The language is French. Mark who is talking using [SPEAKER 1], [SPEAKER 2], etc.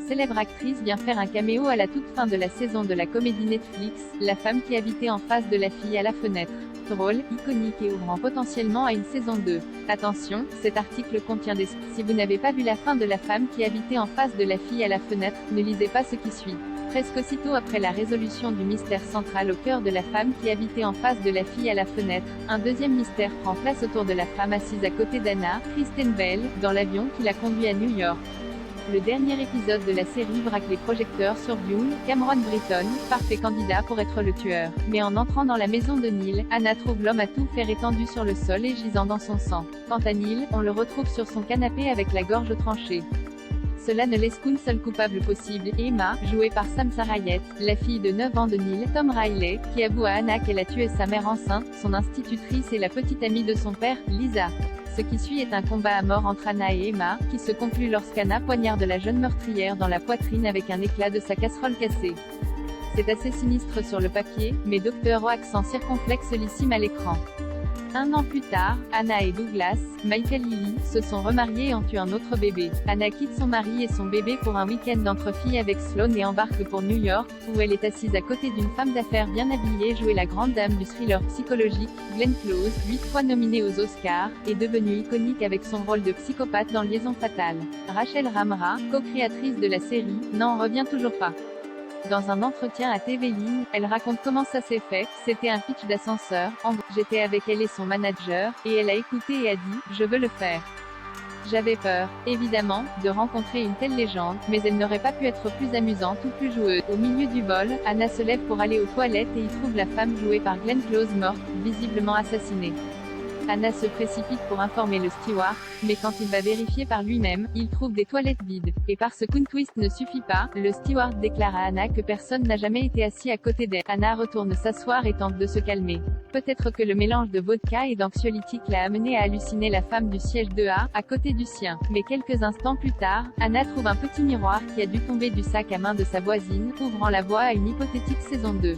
[SPEAKER 1] une célèbre actrice vient faire un caméo à la toute fin de la saison de la comédie Netflix, La femme qui habitait en face de la fille à la fenêtre. Drôle, iconique et ouvrant potentiellement à une saison 2. Attention, cet article contient des spoilers. Si vous n'avez pas vu la fin de La femme qui habitait en face de la fille à la fenêtre, ne lisez pas ce qui suit. Presque aussitôt après la résolution du mystère central au cœur de la femme qui habitait en face de la fille à la fenêtre, un deuxième mystère prend place autour de la femme assise à côté d'Anna, Kristen Bell, dans l'avion qui la conduit à New York. Le dernier épisode de la série braque les projecteurs sur Yul, Cameron Britton, parfait candidat pour être le tueur. Mais en entrant dans la maison de Neil, Anna trouve l'homme à tout faire étendu sur le sol et gisant dans son sang. Quant à Neil, on le retrouve sur son canapé avec la gorge tranchée. Cela ne laisse qu'une seule coupable possible, Emma, jouée par Sam Sarayet, la fille de 9 ans de Neil, Tom Riley, qui avoue à Anna qu'elle a tué sa mère enceinte, son institutrice et la petite amie de son père, Lisa. Ce qui suit est un combat à mort entre Anna et Emma, qui se conclut lorsqu'Anna poignarde la jeune meurtrière dans la poitrine avec un éclat de sa casserole cassée. C'est assez sinistre sur le papier, mais Dr. O accent circonflexe lissime à l'écran. Un an plus tard, Anna et Douglas, Michael Lilly, se sont remariés et ont eu un autre bébé. Anna quitte son mari et son bébé pour un week-end entre filles avec Sloane et embarque pour New York, où elle est assise à côté d'une femme d'affaires bien habillée jouée la grande dame du thriller psychologique, Glenn Close, 8 fois nominée aux Oscars, et devenue iconique avec son rôle de psychopathe dans Liaison fatale. Rachel Ramra, co-créatrice de la série, n'en revient toujours pas. Dans un entretien à TV Line, elle raconte comment ça s'est fait. C'était un pitch d'ascenseur. En gros, j'étais avec elle et son manager, et elle a écouté et a dit « Je veux le faire ». J'avais peur, évidemment, de rencontrer une telle légende, mais elle n'aurait pas pu être plus amusante ou plus joueuse. Au milieu du vol, Anna se lève pour aller aux toilettes et y trouve la femme jouée par Glenn Close morte, visiblement assassinée. Anna se précipite pour informer le steward, mais quand il va vérifier par lui-même, il trouve des toilettes vides. Et parce qu'une twist ne suffit pas, le steward déclare à Anna que personne n'a jamais été assis à côté d'elle. Anna retourne s'asseoir et tente de se calmer. Peut-être que le mélange de vodka et d'anxiolytique l'a amené à halluciner la femme du siège 2A, à côté du sien. Mais quelques instants plus tard, Anna trouve un petit miroir qui a dû tomber du sac à main de sa voisine, ouvrant la voie à une hypothétique saison 2.